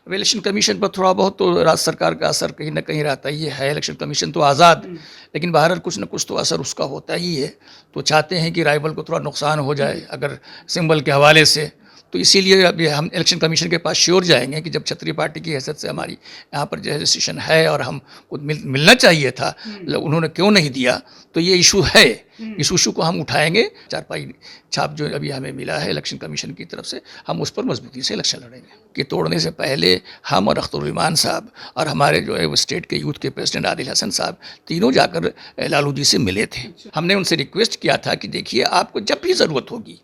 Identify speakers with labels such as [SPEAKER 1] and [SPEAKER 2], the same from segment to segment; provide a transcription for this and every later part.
[SPEAKER 1] Election commission पर थोड़ा बहुत तो राज्य सरकार का असर कहीं ना कहीं रहता ही है। इलेक्शन कमीशन तो आज़ाद, लेकिन बहरहाल कुछ ना कुछ तो असर उसका होता ही है। तो चाहते हैं कि राइवल को थोड़ा नुकसान हो जाए अगर सिंबल के हवाले से, तो इसीलिए अभी हम इलेक्शन कमीशन के पास श्योर जाएंगे कि जब क्षत्रिय पार्टी की हैसियत से हमारी यहाँ पर जो है डिसीजन है और हमको मिलना चाहिए था, उन्होंने क्यों नहीं दिया, तो ये इशू है। इस इशू को हम उठाएंगे। चारपाई छाप जो अभी हमें मिला है इलेक्शन कमीशन की तरफ से, हम उस पर मजबूती से इलेक्शन लड़ेंगे। कि तोड़ने से पहले हम और अख्तरुल साहब और हमारे जो है वो स्टेट के यूथ के प्रेसिडेंट आदिल हसन साहब तीनों जाकर लालू जी से मिले थे। हमने उनसे रिक्वेस्ट किया था कि देखिए, आपको जब भी ज़रूरत होगी,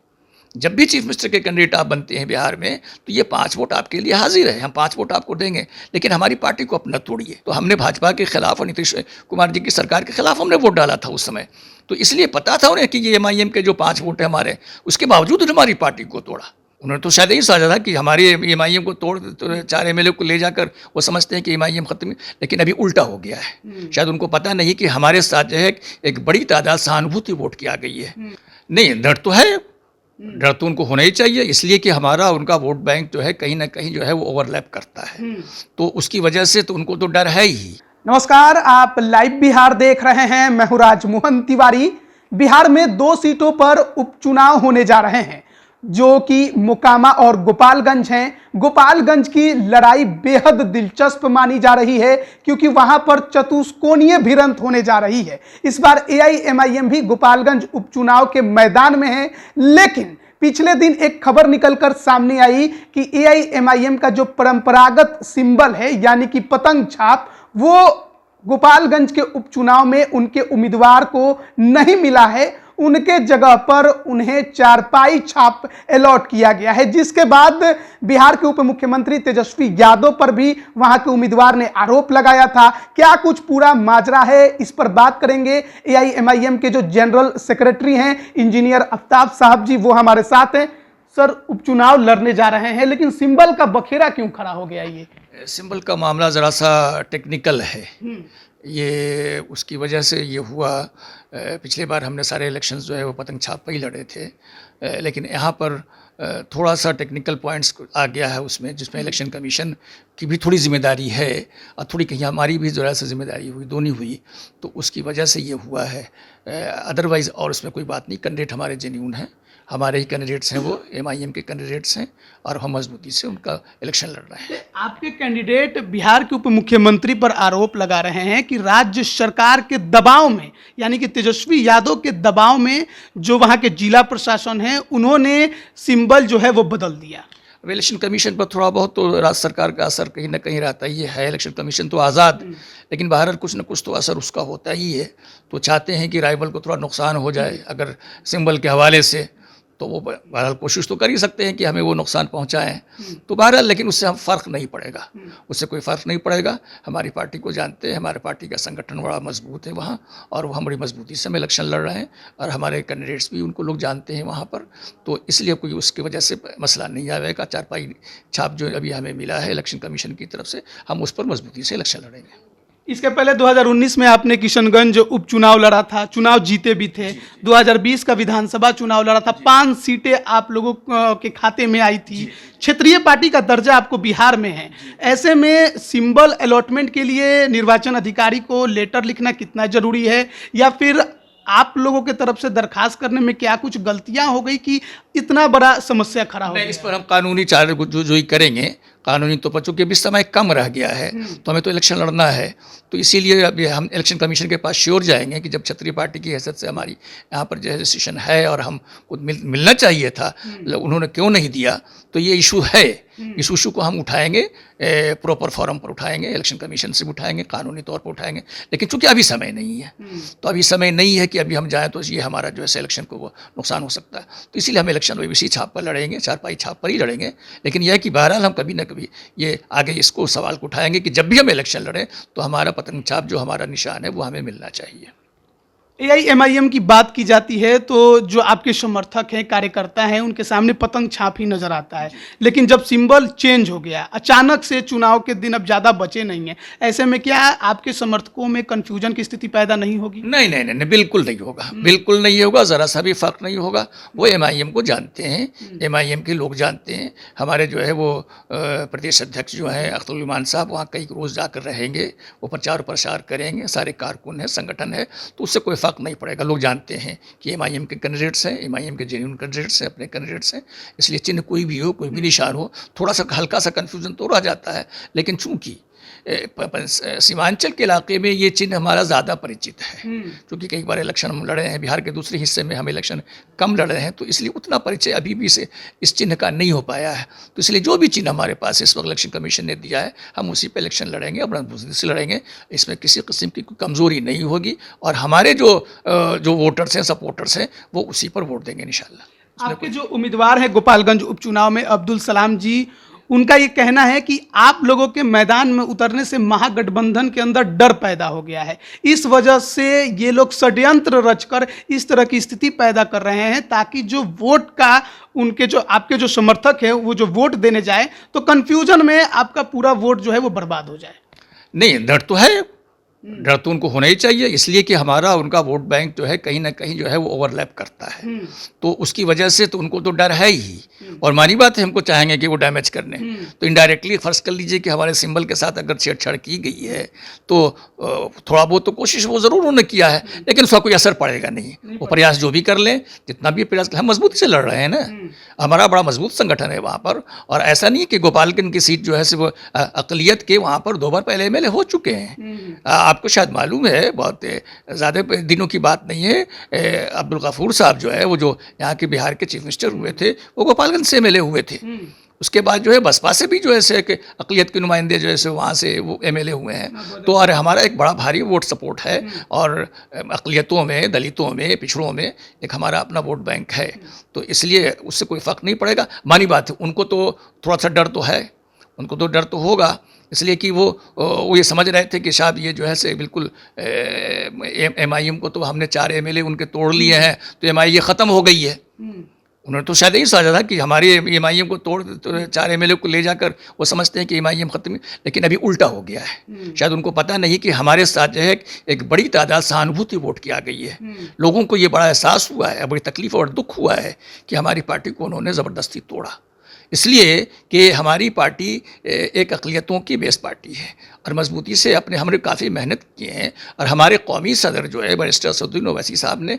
[SPEAKER 1] जब भी चीफ मिनिस्टर के कैंडिडेट आप बनते हैं बिहार में, तो ये 5 वोट आपके लिए हाजिर है, हम 5 वोट आपको देंगे, लेकिन हमारी पार्टी को अपना तोड़िए। तो हमने भाजपा के खिलाफ और नीतीश कुमार जी की सरकार के खिलाफ हमने वोट डाला था उस समय। तो इसलिए पता था उन्हें कि ये MIM के जो 5 वोट है हमारे, उसके बावजूद हमारी पार्टी को तोड़ा। उन्होंने तो शायद यही सोचा था कि हमारे MIM को तोड़ 4 MLA को ले जाकर वो समझते हैं कि MIM खत्म, लेकिन अभी उल्टा हो गया है। शायद उनको पता नहीं कि हमारे साथ जो है एक बड़ी तादाद सहानुभूति वोट की आ गई है। नहीं, डर तो है, डर तो उनको होना ही चाहिए, इसलिए कि हमारा उनका वोट बैंक जो है कहीं ना कहीं जो है वो ओवरलैप करता है, तो उसकी वजह से तो उनको तो डर है ही।
[SPEAKER 2] नमस्कार, आप लाइव बिहार देख रहे हैं। मैं हूं राजमोहन तिवारी। बिहार में 2 सीटों पर उपचुनाव होने जा रहे हैं, जो कि मोकामा और गोपालगंज हैं। गोपालगंज की लड़ाई बेहद दिलचस्प मानी जा रही है, क्योंकि वहां पर चतुष्कोणीय भिड़ंत होने जा रही है। इस बार AIMIM भी गोपालगंज उपचुनाव के मैदान में है, लेकिन पिछले दिन एक खबर निकलकर सामने आई कि AIMIM का जो परंपरागत सिंबल है, यानी कि पतंग छाप, वो गोपालगंज के उपचुनाव में उनके उम्मीदवार को नहीं मिला है। उनके जगह पर उन्हें चारपाई छाप अलॉट किया गया है, जिसके बाद बिहार के उप मुख्यमंत्री तेजस्वी यादव पर भी वहां के उम्मीदवार ने आरोप लगाया था। क्या कुछ पूरा माजरा है, इस पर बात करेंगे। AIMIM के जो जनरल सेक्रेटरी हैं इंजीनियर आफ्ताब साहब जी, वो हमारे साथ हैं। सर, उपचुनाव लड़ने जा रहे हैं, लेकिन सिंबल का बखेरा क्यों खड़ा हो गया? ये
[SPEAKER 1] सिंबल का मामला ज़रा सा टेक्निकल है। ये उसकी वजह से ये हुआ। पिछले बार हमने सारे इलेक्शंस जो है वो पतंग छाप पर ही लड़े थे, लेकिन यहाँ पर थोड़ा सा टेक्निकल पॉइंट्स आ गया है उसमें, जिसमें इलेक्शन कमीशन की भी थोड़ी जिम्मेदारी है और थोड़ी कहीं हमारी भी ज़रा सा जिम्मेदारी हुई, दोनों हुई, तो उसकी वजह से ये हुआ है। अदरवाइज़ और उसमें कोई बात नहीं। कैंडिडेट हमारे जेन्यून हैं, हमारे ही कैंडिडेट्स हैं, वो MIM के कैंडिडेट्स हैं और हम मजबूती से उनका इलेक्शन लड़ रहे हैं।
[SPEAKER 2] आपके कैंडिडेट बिहार के उप मुख्यमंत्री पर आरोप लगा रहे हैं कि राज्य सरकार के दबाव में, यानी कि तेजस्वी यादव के दबाव में, जो वहां के जिला प्रशासन है, उन्होंने सिंबल जो है वो बदल दिया।
[SPEAKER 1] अब इलेक्शन कमीशन पर थोड़ा बहुत तो राज्य सरकार का असर कहीं ना कहीं रहता ही है। इलेक्शन कमीशन तो आज़ाद, लेकिन बहरहाल कुछ ना कुछ तो असर उसका होता ही है। तो चाहते हैं कि राइवल को थोड़ा नुकसान हो जाए अगर सिंबल के हवाले से, तो वो बहरहाल कोशिश तो कर ही सकते हैं कि हमें वो नुकसान पहुंचाएं। तो बहरहाल, लेकिन उससे हम फ़र्क नहीं पड़ेगा, उससे कोई फ़र्क नहीं पड़ेगा। हमारी पार्टी को जानते हैं, हमारे पार्टी का संगठन बड़ा मजबूत है वहाँ, और वो हम बड़ी मजबूती से हम इलेक्शन लड़ रहे हैं, और हमारे कैंडिडेट्स भी उनको लोग जानते हैं वहाँ पर। तो इसलिए कोई उसकी वजह से मसला नहीं आएगा। चारपाई छाप जो अभी हमें मिला है इलेक्शन कमीशन की तरफ से, हम उस पर मजबूती से इलेक्शन लड़ेंगे।
[SPEAKER 2] इसके पहले 2019 में आपने किशनगंज उपचुनाव लड़ा था, चुनाव जीते भी थे। 2020 का विधानसभा चुनाव लड़ा था, 5 सीटें आप लोगों के खाते में आई थी। क्षेत्रीय पार्टी का दर्जा आपको बिहार में है। ऐसे में सिंबल अलॉटमेंट के लिए निर्वाचन अधिकारी को लेटर लिखना कितना जरूरी है, या फिर आप लोगों के तरफ से दरखास्त करने में क्या कुछ गलतियां हो गई कि इतना बड़ा समस्या खड़ा हो गया?
[SPEAKER 1] इस पर हम कानूनी चार्ज जो ही करेंगे। कानूनी तो पर चूंकि अभी समय कम रह गया है, तो हमें तो इलेक्शन लड़ना है, तो इसीलिए अभी हम इलेक्शन कमीशन के पास श्योर जाएंगे कि जब क्षत्रिय पार्टी की हैसियत से हमारी यहाँ पर जो है डिसीजन है और हमको मिलना चाहिए था, उन्होंने क्यों नहीं दिया, तो ये इशू है। इस इशू को हम उठाएंगे, प्रॉपर फॉरम पर उठाएंगे, इलेक्शन कमीशन से उठाएंगे, कानूनी तौर पर उठाएंगे। लेकिन चूंकि अभी समय नहीं है, तो अभी समय नहीं है कि अभी हम जाएँ तो ये हमारा जो है इलेक्शन को वो नुकसान हो सकता है। तो इसीलिए हम इलेक्शन OBC छाप पर लड़ेंगे, चारपाई छाप पर ही लड़ेंगे। लेकिन यह है कि बहरहाल हम कभी ना कभी ये आगे इसको सवाल को उठाएंगे कि जब भी हम इलेक्शन लड़ें तो हमारा पतंग छाप जो हमारा निशान है वो हमें मिलना चाहिए।
[SPEAKER 2] एआईएमआईएम की बात की जाती है तो जो आपके समर्थक हैं, कार्यकर्ता हैं, उनके सामने पतंग छाप ही नजर आता है। लेकिन जब सिंबल चेंज हो गया अचानक से, चुनाव के दिन अब ज़्यादा बचे नहीं हैं, ऐसे में क्या आपके समर्थकों में कन्फ्यूजन की स्थिति पैदा नहीं होगी?
[SPEAKER 1] नहीं नहीं नहीं नहीं, बिल्कुल नहीं होगा, बिल्कुल नहीं होगा, ज़रा सा भी फ़र्क नहीं होगा। वो एमआईएम को जानते हैं, एमआईएम के लोग जानते हैं। हमारे जो है वो प्रदेश अध्यक्ष जो हैं अख्तरुल ईमान साहब वहाँ कई रोज़ जाकर रहेंगे, वो प्रचार प्रसार करेंगे, सारे कारकुन हैं, संगठन है, तो उससे कोई फ़र्क नहीं पड़ेगा। लोग जानते हैं कि एमआईएम के कैंडिडेट्स हैं, एमआईएम के जेन्युइन कैंडिडेट्स हैं, अपने कैंडिडेट्स हैं, इसलिए चिन्ह कोई भी हो, कोई भी निशान हो, थोड़ा सा हल्का सा कन्फ्यूज़न तो रह जाता है। लेकिन चूंकि सीमांचल के इलाके में ये चिन्ह हमारा ज़्यादा परिचित है, क्योंकि कई बार इलेक्शन हम लड़े हैं, बिहार के दूसरे हिस्से में हम इलेक्शन कम लड़ रहे हैं, तो इसलिए उतना परिचय अभी भी से इस चिन्ह का नहीं हो पाया है। तो इसलिए जो भी चिन्ह हमारे पास इस वक्त इलेक्शन कमीशन ने दिया है, हम उसी पर इलेक्शन लड़ेंगे, अपना बुजदिल से लड़ेंगे। इसमें किसी किस्म की कोई कमज़ोरी नहीं होगी और हमारे जो वोटर्स हैं, सपोर्टर्स हैं, वो उसी पर वोट देंगे इंशाल्लाह।
[SPEAKER 2] आपके जो उम्मीदवार हैं गोपालगंज उपचुनाव में, अब्दुल सलाम जी, उनका ये कहना है कि आप लोगों के मैदान में उतरने से महागठबंधन के अंदर डर पैदा हो गया है। इस वजह से ये लोग षड्यंत्र रचकर इस तरह की स्थिति पैदा कर रहे हैं ताकि जो वोट का, उनके जो आपके जो समर्थक हैं वो जो वोट देने जाए तो कन्फ्यूजन में आपका पूरा वोट जो है वो बर्बाद हो जाए।
[SPEAKER 1] नहीं, डर तो है, डर तो उनको होना ही चाहिए, इसलिए कि हमारा उनका वोट बैंक जो है कहीं ना कहीं जो है वो ओवरलैप करता है, तो उसकी वजह से तो उनको तो डर है ही। और मानी बात है, हमको चाहेंगे कि वो डैमेज करने, तो इनडायरेक्टली फर्ज कर लीजिए कि हमारे सिंबल के साथ अगर छेड़छाड़ की गई है तो थोड़ा बहुत तो कोशिश वो ज़रूर उन्होंने किया है, लेकिन उसका कोई असर पड़ेगा नहीं। वो प्रयास जो भी कर लें, जितना भी प्रयास करें, हम मजबूती से लड़ रहे हैं ना, हमारा बड़ा मजबूत संगठन है वहाँ पर। और ऐसा नहीं कि गोपालगंज की सीट जो है सिर्फ अकलियत के वहाँ पर 2 बार पहले एमएलए हो चुके हैं। आपको शायद मालूम है, बहुत ज़्यादा दिनों की बात नहीं है, अब्दुल गफूर साहब जो है वो जो यहाँ के बिहार के चीफ मिनिस्टर हुए थे, वो गोपालगंज से एमएलए हुए थे। उसके बाद जो है बसपा से भी जो है कि अक़लियत के नुमाइंदे जो है वहाँ से वो एमएलए हुए हैं। तो और हमारा एक बड़ा भारी वोट सपोर्ट है और अक़लियतों में, दलितों में, पिछड़ों में एक हमारा अपना वोट बैंक है, तो इसलिए उससे कोई फ़र्क नहीं पड़ेगा। मानी बात है, उनको तो थोड़ा सा डर तो है, उनको तो डर तो होगा, इसलिए कि वो ये समझ रहे थे कि शायद ये जो है से बिल्कुल एमआईएम को तो हमने 4 एमएलए उनके तोड़ लिए हैं तो एमआईए ख़त्म हो गई है। उन्होंने तो शायद यही सोचा था कि हमारे एमआईएम को तोड़ 4 एमएलए को ले जाकर वो समझते हैं कि एमआईएम ख़त्म, लेकिन अभी उल्टा हो गया है। शायद उनको पता नहीं कि हमारे साथ जो है एक बड़ी तादाद सहानुभूति वोट की आ गई है। लोगों को ये बड़ा एहसास हुआ है, बड़ी तकलीफ़ और दुख हुआ है कि हमारी पार्टी को उन्होंने ज़बरदस्ती तोड़ा, इसलिए कि हमारी पार्टी एक अक़लियतों की बेस पार्टी है और मजबूती से हमने काफ़ी मेहनत किए हैं। और हमारे कौमी सदर जो है बैरिस्टर असदुद्दीन ओवैसी साहब ने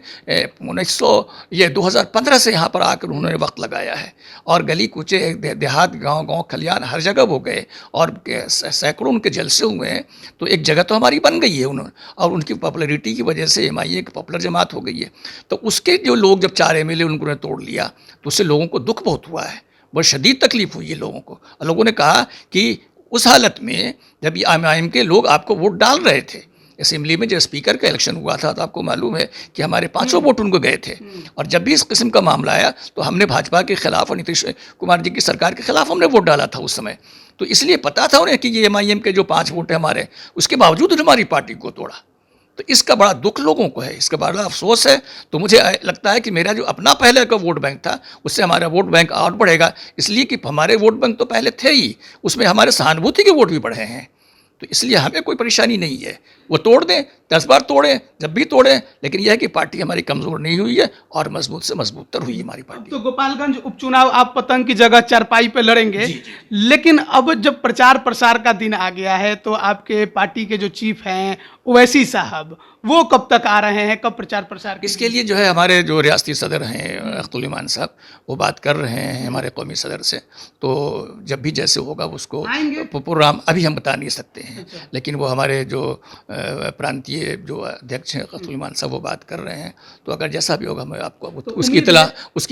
[SPEAKER 1] 2015 से यहाँ पर आकर उन्होंने वक्त लगाया है और गली कूचे, देहात, गांव खलियान हर जगह वो गए और सैकड़ों उनके जलसे हुए हैं। तो एक जगह तो हमारी बन गई है उन्होंने, और उनकी पॉपुलरिटी की वजह से एमआईए एक पॉपुलर जमात हो गई है। तो उसके जो लोग जब 4 एमएलए उन्होंने तोड़ लिया तो उससे लोगों को दुख बहुत हुआ है, बहुत शदीद तकलीफ़ हुई है लोगों को। और लोगों ने कहा कि उस हालत में जब ये एमआईएम के लोग आपको वोट डाल रहे थे, असेंबली में जब स्पीकर का इलेक्शन हुआ था तो आपको मालूम है कि हमारे 5 वोट उनको गए थे। और जब भी इस किस्म का मामला आया तो हमने भाजपा के खिलाफ और नीतीश कुमार जी की सरकार के खिलाफ हमने वोट डाला था उस समय। तो इसलिए पता था उन्हें कि ये एमआईएम के जो 5 वोट हैं हमारे, उसके बावजूद हमारी पार्टी को तोड़ा। तो इसका बड़ा दुख लोगों को है, इसका बड़ा अफसोस है। तो मुझे लगता है कि मेरा जो अपना पहले का वोट बैंक था उससे हमारा वोट बैंक और बढ़ेगा, इसलिए कि हमारे वोट बैंक तो पहले थे ही, उसमें हमारे सहानुभूति के वोट भी बढ़े हैं। तो इसलिए हमें कोई परेशानी नहीं है, वो तोड़ दें, 10 बार तोड़ें, जब भी तोड़ें, लेकिन यह है कि पार्टी हमारी कमज़ोर नहीं हुई है और मजबूत से मजबूतर हुई हमारी पार्टी।
[SPEAKER 2] तो गोपालगंज उपचुनाव आप पतंग की जगह चारपाई पे लड़ेंगे, लेकिन अब जब प्रचार प्रसार का दिन आ गया है तो आपके पार्टी के जो चीफ हैं ओवैसी साहब, वो कब तक आ रहे हैं, कब प्रचार प्रसार?
[SPEAKER 1] इसके लिए जो है हमारे जो रियासती सदर हैं अख्तरुल ईमान साहब, वो बात कर रहे हैं हमारे कौमी सदर से। तो जब भी जैसे होगा उसको प्रोग्राम अभी हम बता नहीं सकते हैं, लेकिन वो हमारे जो प्रांतीय जो अध्यक्ष हैं अख्तरुल ईमान साहब वो बात कर रहे हैं। तो अगर जैसा भी होगा मैं आपको उसकी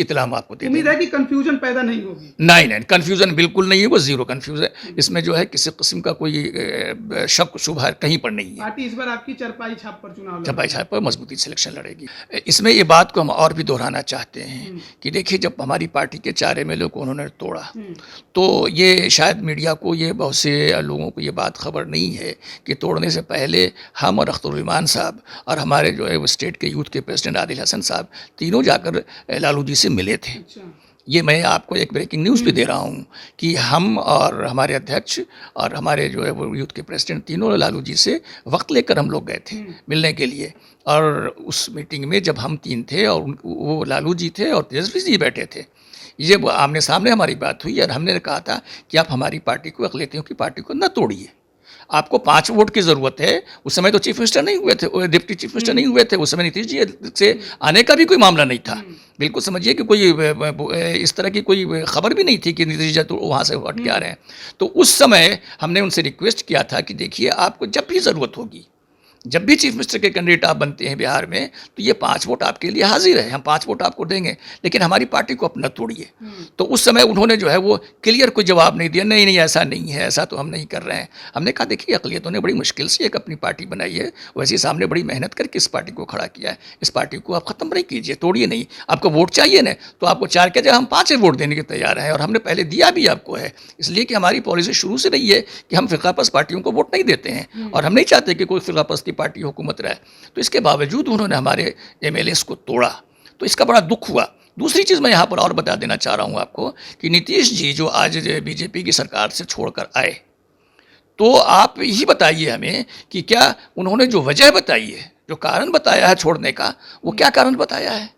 [SPEAKER 1] इतला हम आपको दे देंगे।
[SPEAKER 2] उम्मीद है कि कन्फ्यूजन पैदा नहीं होगी?
[SPEAKER 1] नहीं, कन्फ्यूज़न बिल्कुल नहीं है, वो ज़ीरो कन्फ्यूज़न है। इसमें जो है किसी किस्म का कोई शक शुबहा कहीं पर नहीं है।
[SPEAKER 2] पार्टी इस बार आपकी चारपाई छाप पर चुनाव,
[SPEAKER 1] चारपाई छाप पर मजबूती से इलेक्शन लड़ेगी। इसमें ये बात को हम और भी दोहराना चाहते हैं कि देखिए, जब हमारी पार्टी के 4 एमएलए को उन्होंने तोड़ा तो ये शायद मीडिया को, ये बहुत से लोगों को ये बात खबर नहीं है कि तोड़ने से पहले हम और अख्तरुल साहब और हमारे जो है वो स्टेट के यूथ के प्रेसिडेंट आदिल हसन साहब तीनों जाकर लालू जी से मिले थे। ये मैं आपको एक ब्रेकिंग न्यूज़ भी दे रहा हूँ कि हम और हमारे अध्यक्ष और हमारे जो है वो यूथ के प्रेसिडेंट तीनों लालू जी से वक्त लेकर हम लोग गए थे मिलने के लिए। और उस मीटिंग में जब हम तीन थे और वो लालू जी थे और तेजस्वी जी बैठे थे, ये आमने सामने हमारी बात हुई और हमने कहा था कि आप हमारी पार्टी को, अक़लियतियों की पार्टी को न तोड़िए। आपको 5 वोट की ज़रूरत है। उस समय तो चीफ मिनिस्टर नहीं हुए थे, डिप्टी चीफ मिनिस्टर नहीं हुए थे उस समय, नीतीश जी से आने का भी कोई मामला नहीं था। बिल्कुल समझिए कि कोई इस तरह की कोई खबर भी नहीं थी कि नीतीश जी तो वहाँ से हट के आ रहे हैं। तो उस समय हमने उनसे रिक्वेस्ट किया था कि देखिए, आपको जब भी ज़रूरत होगी, जब भी चीफ मिनिस्टर के कैंडिडेट आप बनते हैं बिहार में, तो ये 5 वोट आपके लिए हाजिर है, हम 5 वोट आपको देंगे, लेकिन हमारी पार्टी को अपना तोड़िए। तो उस समय उन्होंने जो है वो क्लियर कोई जवाब नहीं दिया, नहीं ऐसा नहीं है, ऐसा तो हम नहीं कर रहे हैं। हमने कहा देखिए, अक़लियतों ने बड़ी मुश्किल से एक अपनी पार्टी बनाई है, वैसे सामने बड़ी मेहनत करके इस पार्टी को खड़ा किया है। इस पार्टी को आप ख़त्म नहीं कीजिए, तोड़िए नहीं। आपको वोट चाहिए ना, तो आपको 4 के जगह हम 5 वोट देने के तैयार हैं, और हमने पहले दिया भी आपको है, इसलिए कि हमारी पॉलिसी शुरू से रही है कि हम फ़िरक़ापरस्त पार्टियों को वोट नहीं देते हैं, और हम नहीं चाहते कि कोई फ़िरक़ापरस्ती पार्टी हुकूमत रहे। तो इसके बावजूद उन्होंने हमारे एमएलएस को तोड़ा, तो इसका बड़ा दुख हुआ। दूसरी चीज़ मैं यहाँ पर और बता देना चाह रहा हूँ आपको कि नीतीश जी जो आज बीजेपी की सरकार से छोड़कर आए, तो आप ही बताइए हमें कि क्या उन्होंने जो वजह बताई है, जो कारण बताया है छोड़ने का, वो क्या कारण बताया है?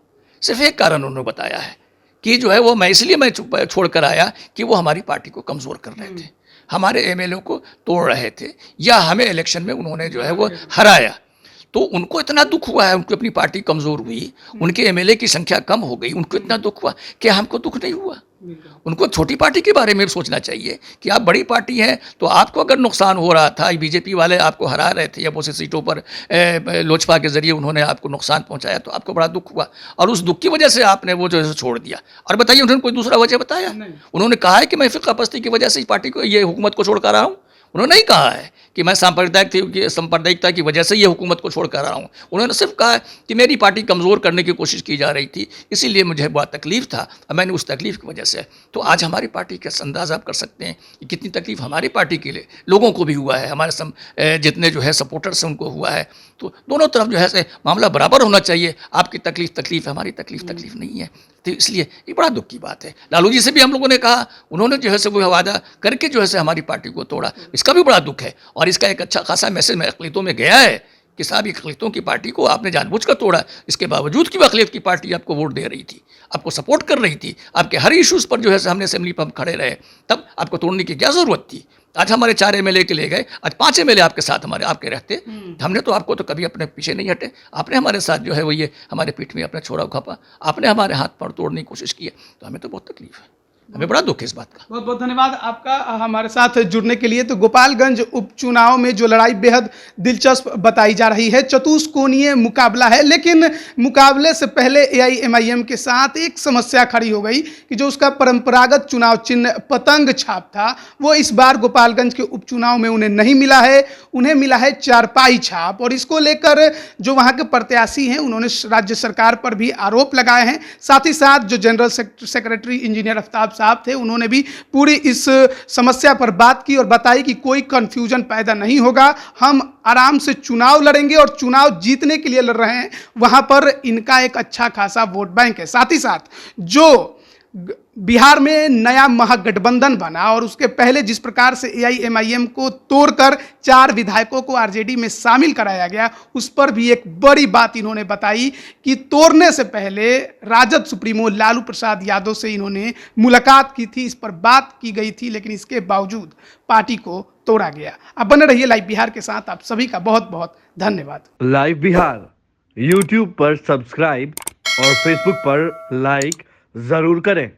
[SPEAKER 1] सिर्फ एक कारण उन्होंने बताया है कि जो है वो मैं छोड़ कर आया कि वो हमारी पार्टी को कमज़ोर कर रहे थे, हमारे एमएलए को तोड़ रहे थे, या हमें इलेक्शन में उन्होंने जो है वो हराया। तो उनको इतना दुख हुआ है, उनकी अपनी पार्टी कमज़ोर हुई, उनके एमएलए की संख्या कम हो गई, उनको इतना दुख हुआ। क्या हमको दुख नहीं हुआ? उनको छोटी पार्टी के बारे में सोचना चाहिए कि आप बड़ी पार्टी हैं, तो आपको अगर नुकसान हो रहा था, बीजेपी वाले आपको हरा रहे थे या बहुत सी सीटों पर लोजपा के ज़रिए उन्होंने आपको नुकसान पहुंचाया, तो आपको बड़ा दुख हुआ, और उस दुख की वजह से आपने वो जो है छोड़ दिया। और बताइए, उन्होंने कोई दूसरा वजह बताया? उन्होंने कहा है कि मैं फ़िरक़ापरस्ती की वजह से इस पार्टी को, ये हुकूमत को छोड़ कर रहा हूँ? उन्होंने नहीं कहा है कि मैं सांप्रदायिकता की वजह से ये हुकूमत को छोड़ कर रहा हूँ। उन्होंने सिर्फ कहा कि मेरी पार्टी कमज़ोर करने की कोशिश की जा रही थी, इसीलिए मुझे बहुत तकलीफ़ था, और मैंने उस तकलीफ़ की वजह से। तो आज हमारी पार्टी का अंदाज़ा आप कर सकते हैं कि कितनी तकलीफ़ हमारी पार्टी के लिए लोगों को भी हुआ है, हमारे जितने जो है सपोर्टर्स हैं उनको हुआ है। तो दोनों तरफ जो है से मामला बराबर होना चाहिए। आपकी तकलीफ़ है, हमारी तकलीफ़ नहीं है। तो इसलिए ये बड़ा दुख की बात है। लालू जी से भी हम लोगों ने कहा, उन्होंने जो है से वो वादा करके जो है से हमारी पार्टी को तोड़ा, इसका भी बड़ा दुख है। और इसका एक अच्छा खासा मैसेज अक़लियतों में गया है कि साहब, अक़लियतों की पार्टी को आपने जानबूझकर तोड़ा, इसके बावजूद कि अक़लियत की पार्टी आपको वोट दे रही थी, आपको सपोर्ट कर रही थी, आपके हर इश्यूज़ पर जो है हमने असेंबली पर खड़े रहे, तब आपको तोड़ने की क्या ज़रूरत थी? आज हमारे 4 एमएलए के ले गए, आज 5 एमएलए आपके साथ आपके रहते, हमने तो आपको तो कभी अपने पीछे नहीं हटे। आपने हमारे साथ जो है वो ये हमारे पीठ में अपना छोरा घापा, आपने हमारे हाथ पर तोड़ने की कोशिश की है, तो हमें तो बहुत तकलीफ है, हमें बड़ा दुख है इस बात का।
[SPEAKER 2] बहुत बहुत धन्यवाद आपका हमारे साथ जुड़ने के लिए। तो गोपालगंज उपचुनाव में जो लड़ाई बेहद दिलचस्प बताई जा रही है, चतुष्कोणीय मुकाबला है, लेकिन मुकाबले से पहले एआईएमआईएम के साथ एक समस्या खड़ी हो गई कि जो उसका परंपरागत चुनाव चिन्ह पतंग छाप था, वो इस बार गोपालगंज के उपचुनाव में उन्हें नहीं मिला है, उन्हें मिला है चारपाई छाप। और इसको लेकर जो वहाँ के प्रत्याशी हैं, उन्होंने राज्य सरकार पर भी आरोप लगाए हैं। साथ ही साथ जो जनरल सेक्रेटरी इंजीनियर आफ्ताब साहब थे, उन्होंने भी पूरी इस समस्या पर बात की और बताई कि कोई कंफ्यूजन पैदा नहीं होगा, हम आराम से चुनाव लड़ेंगे और चुनाव जीतने के लिए लड़ रहे हैं। वहां पर इनका एक अच्छा खासा वोट बैंक है। साथ ही साथ जो बिहार में नया महागठबंधन बना और उसके पहले जिस प्रकार से एआईएमआईएम को तोड़कर 4 विधायकों को आरजेडी में शामिल कराया गया, उस पर भी एक बड़ी बात इन्होंने बताई कि तोड़ने से पहले राजद सुप्रीमो लालू प्रसाद यादव से इन्होंने मुलाकात की थी, इस पर बात की गई थी, लेकिन इसके बावजूद पार्टी को तोड़ा गया। आप बने रहिए लाइव बिहार के साथ। आप सभी का बहुत बहुत धन्यवाद।
[SPEAKER 3] लाइव बिहार यूट्यूब पर सब्सक्राइब और फेसबुक पर लाइक जरूर करें।